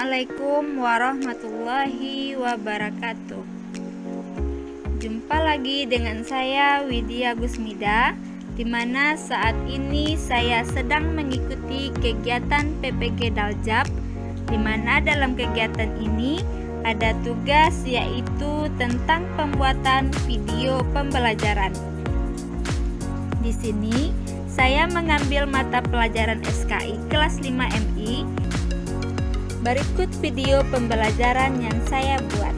Assalamualaikum warahmatullahi wabarakatuh. Jumpa lagi dengan saya Widya Gusmida, di mana saat ini saya sedang mengikuti kegiatan PPG Daljab, di mana dalam kegiatan ini ada tugas yaitu tentang pembuatan video pembelajaran. Di sini saya mengambil mata pelajaran SKI kelas 5 MI. Berikut video pembelajaran yang saya buat.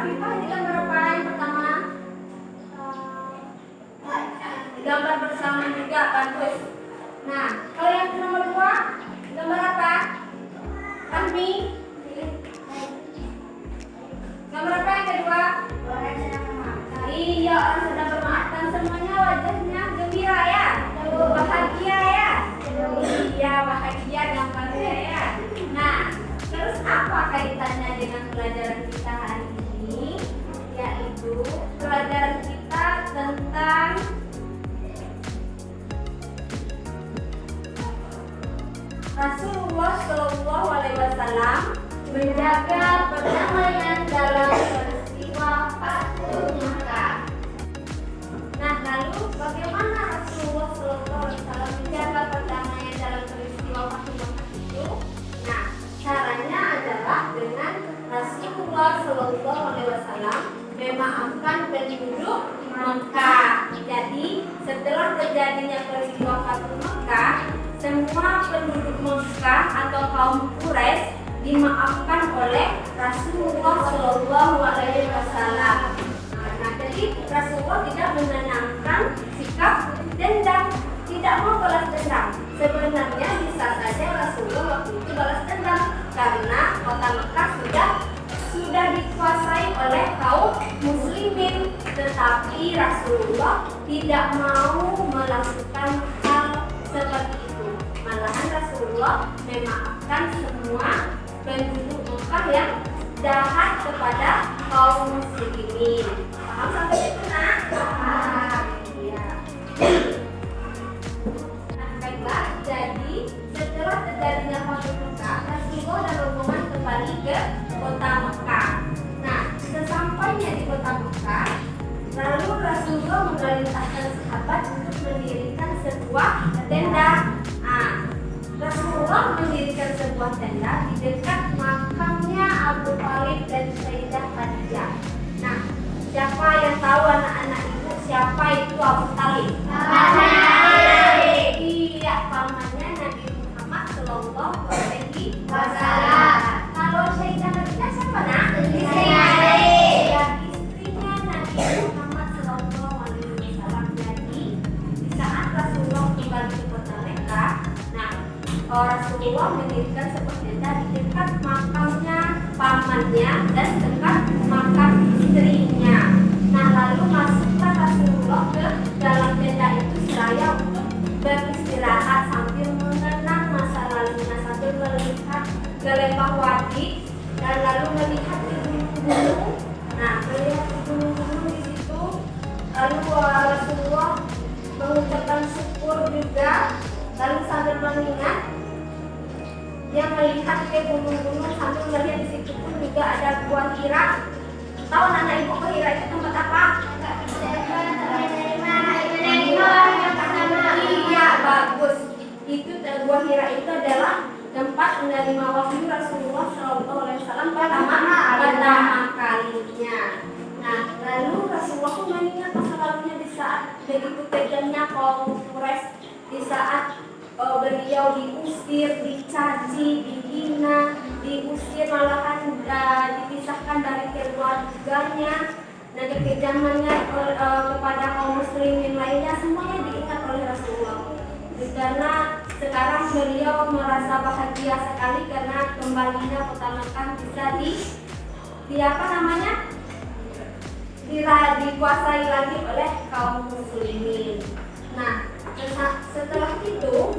Afifah ini gambar apa yang pertama? Gambar bersama juga, bagus. Nah, kalau yang nomor 2, gambar apa? Fahmi? Gambar apa yang kedua? Iya, orang sedang bermaafkan, semuanya wajahnya gembira ya, bahagia ya. Iya, bahagia gambarnya ya. Nah, terus apa kaitannya dengan pelajaran kita hari ini? Yaitu pelajaran kita tentang Rasulullah Shallallahu Alaihi Wasallam menjaga perdamaian dalam peristiwa Fathu Makkah. Nah, lalu bagaimana Rasulullah Shallallahu Alaihi Wasallam menjaga perdamaian dalam peristiwa Fathu Makkah itu? Nah, caranya adalah dengan Rasulullah Shallallahu Alaihi Wasallam memaafkan penduduk Mekah. Jadi, setelah terjadinya peristiwa Fathu Makkah, semua penduduk Mekah atau kaum Quraisy dimaafkan oleh Rasulullah Shallallahu Alaihi Wasallam. Nah, jadi Rasulullah tidak menanamkan sikap dendam, tidak mau balas dendam. Sebenarnya bisa saja Rasulullah waktu itu balas dendam karena kota Mekah sudah dikuasai oleh kaum muslimin, tetapi Rasulullah tidak mau melakukan hal seperti itu. Malahan Rasulullah memaafkan semua penduduk Mekah yang jahat kepada kaum muslimin. Paham sampai itu, nak? Paham. Iya. Nah, baiklah. Jadi setelah terjadinya Fathu Makkah, Rasulullah dan rombongan kembali ke kota Mekah. Nah, sesampainya di kota Mekah, lalu Rasulullah memerintahkan sahabat untuk mendirikan sebuah tenda. Rasulullah mendirikan sebuah tenda di dekat makamnya Abu Thalib dan Sayyidah Khadijah. Nah, siapa yang tahu anak-anak ibu siapa itu Abu Thalib? Iya, pamannya Nabi Muhammad Shallallahu Alaihi Wasallam. Kalau Sayyidah Khadijah siapa, nak? Istrinya Nabi Muhammad Shallallahu Alaihi Wasallam. Jadi di saat Rasulullah kembali ke kota Mekah, Rasulullah mendirikan sebuah tenda di dekat makamnya pamannya dan dekat makam istrinya. Nah, lalu masuklah Rasulullah ke dalam tenda itu seraya untuk beristirahat sambil mengenang masa lalunya, sambil melihat ke lembah Wadi dan lalu melihat ke gunung-gunung. Nah, melihat ke gunung-gunung di situ, lalu Rasulullah mengucapkan syukur juga, lalu sambil mengingat dia melihat ke gunung-gunung sambil melihat di situ pun juga ada Gua Hira. Tahu anak ibu Gua Hira itu tempat apa? Iya, bagus. Itu Gua Hira itu adalah tempat menerima wahyu Rasulullah Shallallahu Alaihi Wasallam pertama kalinya. Nah, lalu Rasulullah pun mengingat masa lalunya di saat begitu kejamnya kaum Quraisy, di saat beliau diusir, dicaci, dihina, diusir, malahan dipisahkan dari keluarganya, dan kekejamannya kepada kaum muslimin lainnya, semuanya diingat oleh Rasulullah. Karena sekarang beliau merasa bahagia sekali karena kembalinya kota Mekah bisa dikuasai lagi oleh kaum muslimin. Nah, setelah itu,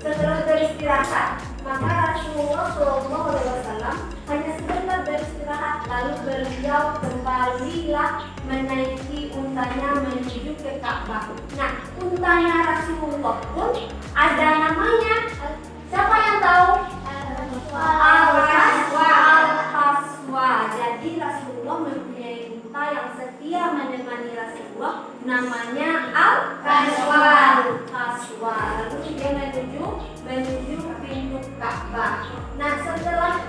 setelah beristirahat, maka Rasulullah Shallallahu Alaihi Wasallam hanya sebentar beristirahat, lalu beliau kembalilah menaiki untanya menuju ke Ka'bah. Nah, untanya Rasulullah pun ada namanya. Siapa yang tahu? Al-Qaswa. Jadi Rasulullah mempunyai unta yang setia menemani Rasulullah, namanya Al-Qaswa. Lalu dia menuju pintu Ka'bah. Nah, setelah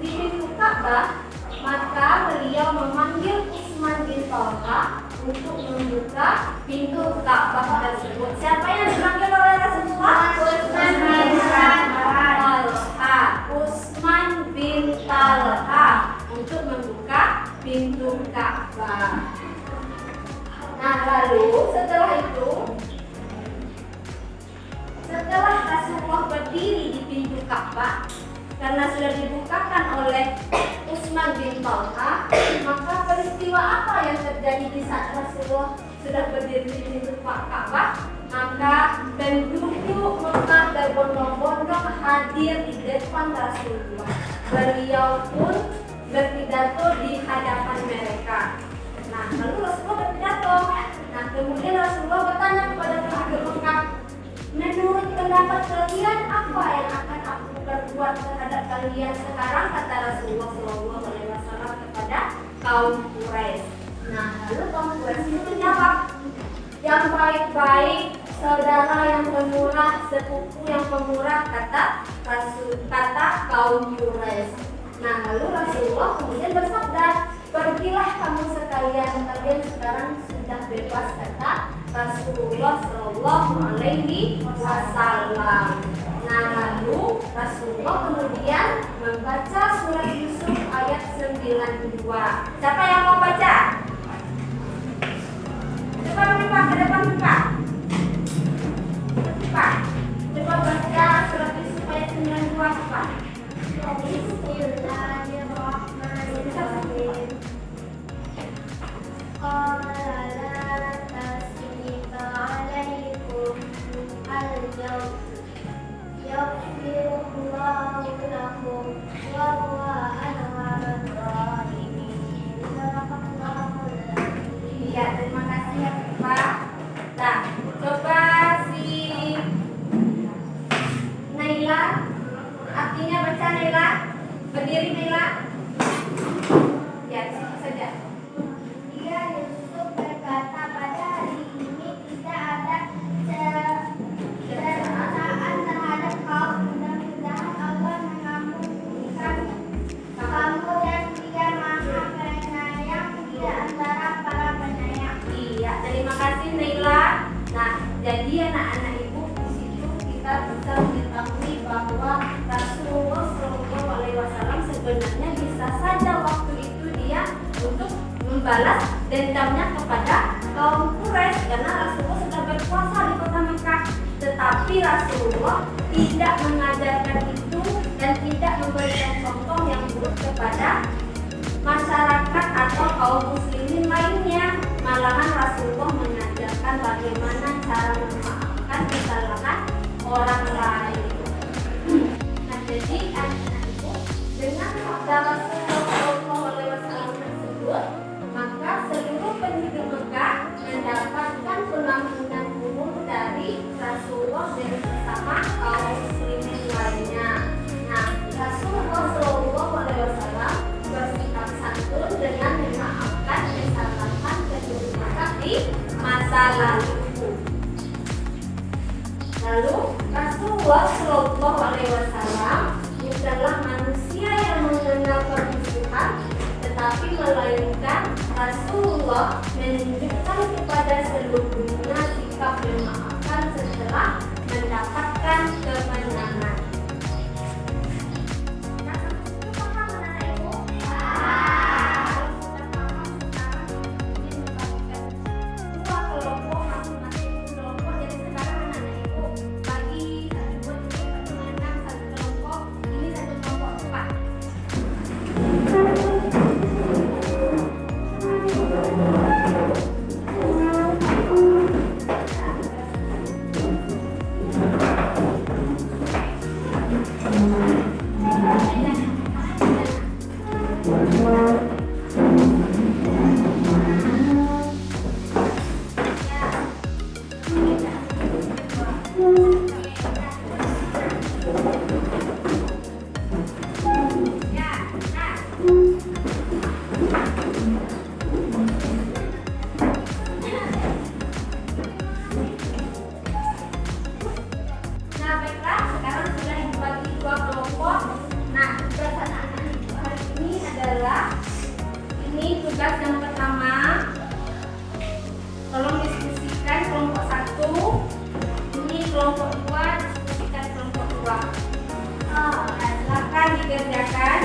di pintu Ka'bah, maka beliau memanggil Utsman bin Talha untuk membuka pintu Ka'bah tersebut. Siapa yang dipanggil oleh Rasulullah? Utsman bin Talha untuk membuka pintu pintu Ka'bah. Nah, lalu setelah Rasulullah berdiri di pintu Ka'bah, karena sudah dibukakan oleh Utsman bin Talha, maka peristiwa apa yang terjadi di saat Rasulullah sudah berdiri di pintu Ka'bah? Maka penduduk Mekah berbondong-bondong hadir di depan Rasulullah. Beliau pun berpidato di hadapan mereka. Nah, lalu Rasulullah berpidato. Nah, kemudian Rasulullah bertanya kepada penduduk Mekah, menurut pendapat kalian apa yang akan aku berbuat terhadap kalian sekarang? Kata Rasulullah SAW kepada kaum Quraisy. Nah, lalu kaum Quraisy itu jawab, yang baik-baik, saudara yang pemurah, sepupu yang pemurah, kata kaum Quraisy. Nah, lalu Rasulullah kemudian bersabda, pergilah kamu sekalian, kalian sekarang sudah bebas, kata Rasulullah Shallallahu Alaihi Wasallam. Nah, lalu Rasulullah kemudian membaca surat Yusuf ayat 92. Siapa yang mau baca? Coba Pak, ke depan Pak. Pak, coba baca surat Yusuf ayat 92 Pak. Bismillahirrahmanirrahim. Qala la tasriba 'alaikum al-yawm yaghfirullahu lakum wa huwa arhamur rahimin. Iya, terima kasih ya Pak. Nah, coba si Naila, artinya baca Naila. Berdiri Naila. Ya, siapa saja. Dia Yusuf berkata, pada hari ini tidak ada cercaan terhadap kaum. Mudah-mudahan Allah mengampunkan kamu dan Dia Maha Penyayang di antara para penyayang. Iya, terima kasih Naila. Nah, jadi anak-anak ibu, di situ kita bisa mengetahui bahwa Rasulullah SAW sebenarnya bisa saja waktu itu dia untuk membalas dendamnya kepada kaum Quraisy karena Rasulullah sudah berkuasa di kota Mekah. Tetapi Rasulullah tidak mengajarkan itu dan tidak memberikan contoh yang buruk kepada masyarakat atau kaum muslimin lainnya. Malahan Rasulullah mengajarkan bagaimana cara memaafkan kesalahan orang lain. Nah, jadi anak-anakku, dengan sabda Rasulullah SAW tersebut, maka seluruh penduduk Mekah mendapatkan pengampunan umum dari Rasulullah dan bersama kaum muslimin lainnya. Nah, Rasulullah SAW bersikap santun dengan memaafkan kesalahan penduduk Mekah di masa lalu. Lalu Rasulullah SAW bukanlah manusia yang mengenal permusuhan, tetapi melainkan Rasulullah menunjukkan kepada seluruh dunia sikap memaafkan setelah mendapatkan kemenangan. Nah, itu paham anak ibu? Sudah paham sekarang ini membagikan dua kelompok masing-masing kelompok. Jadi sekarang anak ibu bagi satu buat permainan satu kelompok, ini satu kelompok cepat. Nah, baiklah, sekarang sudah dibagi dua kelompok. Nah, tugas anak-anak ibu hari ini adalah tugas yang pertama. Tolong diskusikan kelompok 1. Ini kelompok 2, diskusikan kelompok 2. Silakan dikerjakan.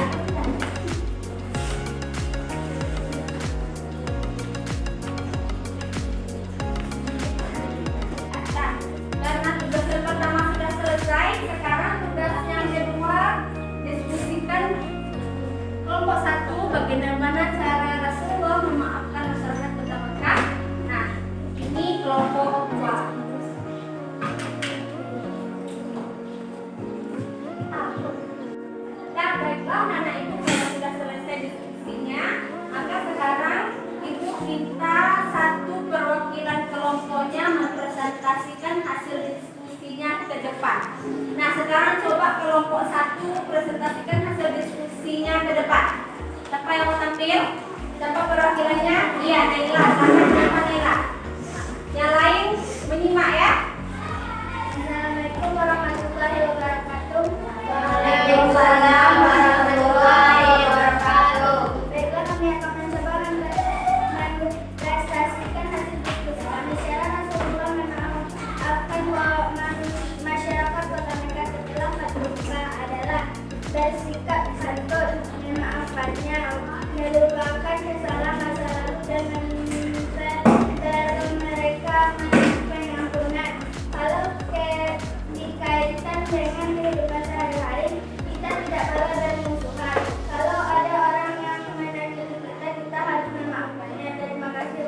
depan. Nah, sekarang coba kelompok 1 presentasikan hasil diskusinya ke depan. Siapa yang mau tampil? Siapa perwakilannya? Iya, Naila. Siapa Naila? Yang lain menyimak ya. Assalamualaikum warahmatullahi wabarakatuh. Waalaikumsalam warahmatullahi wabarakatuh. Baiklah, kami akan mencoba mempresentasikan hasil diskusi kami. Secara Rasulullah memaafkan masyarakat Kota Mekah setelah Fatwa adalah bersikap santun, memaafkannya, melupakan kesalahan masa lalu dan mereka pengampunan. Kalau dikaitkan dengan kehidupan sehari-hari, kita tidak perlu bermusuhan. Kalau ada orang yang menyakiti kita, kita harus memaafkannya. Terima kasih.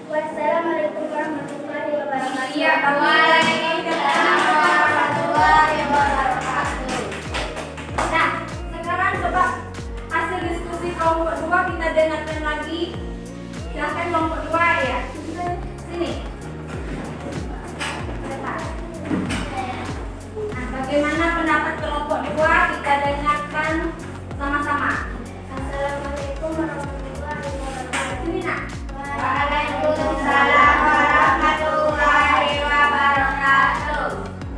Wassalamualaikum warahmatullahi wabarakatuh. Iya, waalaikumsalam warahmatullahi wabarakatuh. Nah, sekarang coba hasil diskusi kelompok 2 kita dengarkan lagi. Silakan kelompok 2 ya. Sini. Depan. Nah, bagaimana pendapat kelompok 2? Kita dengarkan sama-sama. Assalamualaikum warahmatullahi wabarakatuh. Sini nak. Waalaikumsalam warahmatullahi wabarakatuh.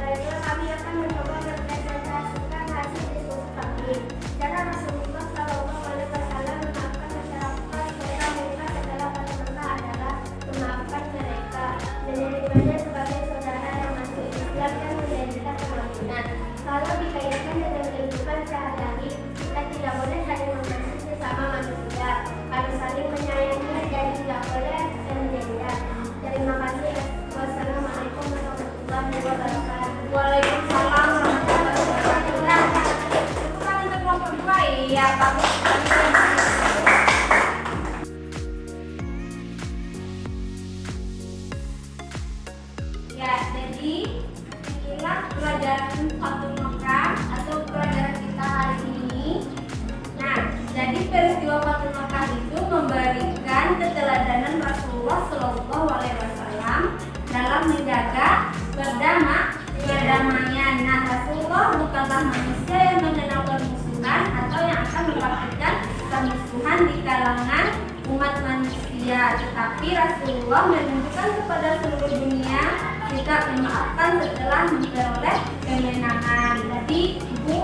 Baiklah, kami akan mencoba mempresentasikan hasil diskusi kami. Cara Rasulullah Shallallahu Alaihi Wasallam memaafkan masyarakat Kota Mekah setelah Fatwa adalah memaafkan mereka, menerimanya sebagai saudara yang masuk Islam dan menjadikan kemakmuran. Kalau dikaitkan dengan kehidupan sehari-hari, kita tidak boleh saling membenci sesama manusia, harus saling menyayangi dan tidak boleh menjengkel. Terima kasih. Wassalamualaikum warahmatullahi wabarakatuh. Waalaikumsalam warahmatullahi wabarakatuh. Nah, bukan untuk kelompok 2 ya, bagus. Ya, jadi inilah pelajaran Fathul Makkah atau pelajaran kita hari ini. Nah, jadi peristiwa Fathul Makkah itu memberikan keteladanan Rasulullah Shallallahu Alaihi Wasallam dalam menjaga perdamaian. Nah, Rasulullah bukanlah manusia yang mengenal permusuhan atau yang akan melakukan permusuhan di kalangan umat manusia, tetapi Rasulullah menunjukkan kepada seluruh dunia sikap memaafkan setelah memperoleh kemenangan. Jadi ibu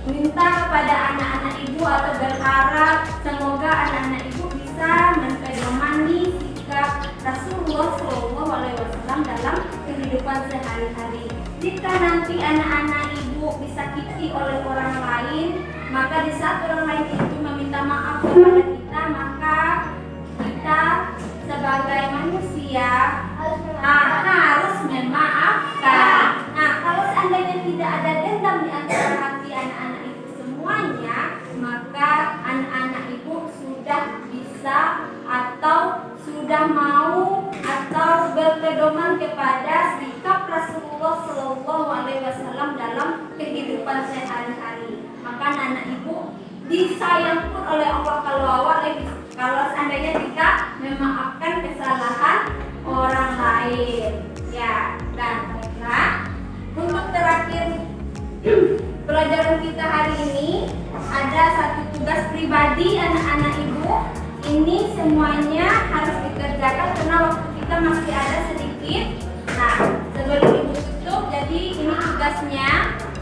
minta kepada anak-anak ibu atau berharap semoga anak-anak ibu bisa memperdomani sikap Rasulullah Shallallahu Alaihi Wasallam dalam kehidupan sehari-hari. Jika nanti anak-anak ibu disakiti oleh orang lain, maka di saat orang lain itu meminta maaf kepada kita, maka kita sebagai manusia harus memaafkan. Nah, kalau seandainya tidak ada dendam di antara hati anak-anak ibu semuanya, maka anak-anak ibu sudah bisa atau sudah mau atau berpedoman kepada sikap Rasulullah Shallallahu Alaihi Wasallam dalam kehidupan sehari-hari. Maka anak ibu disayang pun oleh Allah kalau seandainya kita memaafkan kesalahan orang lain. Ya, dan baiklah. Untuk terakhir pelajaran kita hari ini ada satu tugas pribadi anak-anak ibu. Ini semuanya harus dikerjakan karena waktu kita masih ada sedikit. Nah, sebelum ibu tutup, jadi ini tugasnya.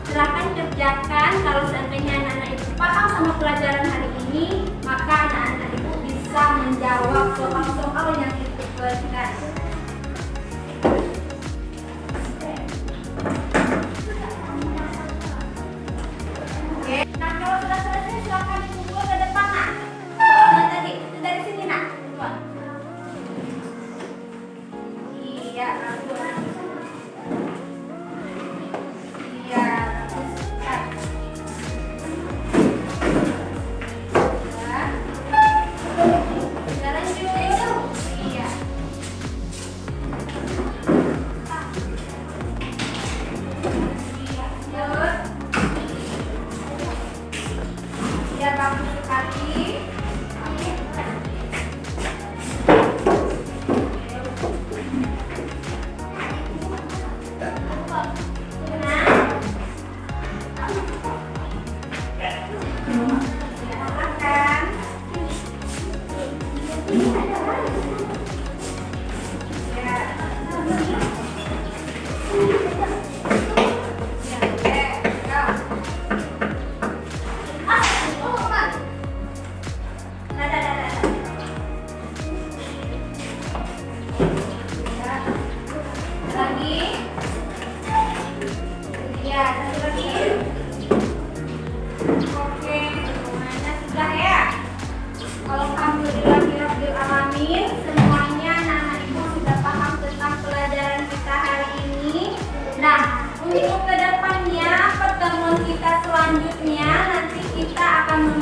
Silahkan kerjakan. Kalau seandainya anak-anak ibu paham sama pelajaran hari ini, maka anak-anak ibu bisa menjawab soal-soal yang kita berikan. Oke. Nah, kalau sudah selesai silakan dikumpul ke depan, nak. Nah, tadi itu dari sini, nak. Keluar. Iya, bagus. Iya, bagus. Ya. Kita lanjut. Iya. Ya, bagus sekali. Nah,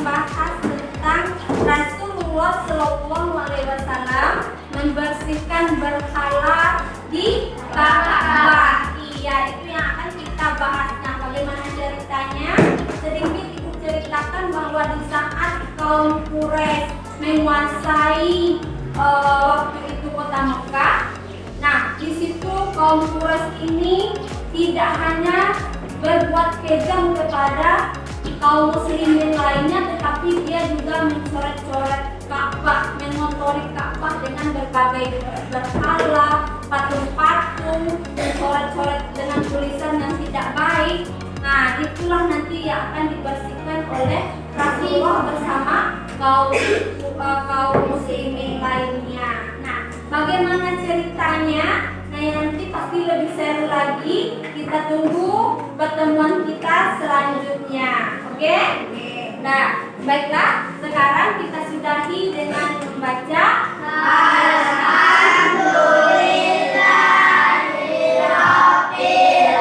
membahas tentang Rasulullah Shallallahu Alaihi Wasallam membersihkan berhala di Ka'bah. Iya, itu yang akan kita bahas. Nah, bagaimana ceritanya? Sedikit ikut ceritakan bahwa di saat kaum Quraisy menguasai waktu itu kota Mekah. Nah, di situ kaum Quraisy ini tidak hanya berbuat kejam kepada kaum muslimin lainnya, tetapi dia juga mencoret-coret Ka'bah, mengotori Ka'bah dengan berbagai berhala, patung-patung, mencoret-coret dengan tulisan yang tidak baik. Nah, itulah nanti yang akan dibersihkan oleh Rasulullah bersama kaum muslimin lainnya. Nah, bagaimana ceritanya? Nah, nanti pasti lebih seru lagi. Kita tunggu pertemuan kita selanjutnya. Oke? Nah, baiklah. Sekarang kita sudahi dengan membaca Alhamdulillahirabbil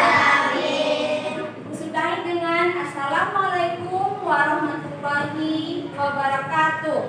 alamin. Sudahi dengan Assalamualaikum warahmatullahi wabarakatuh.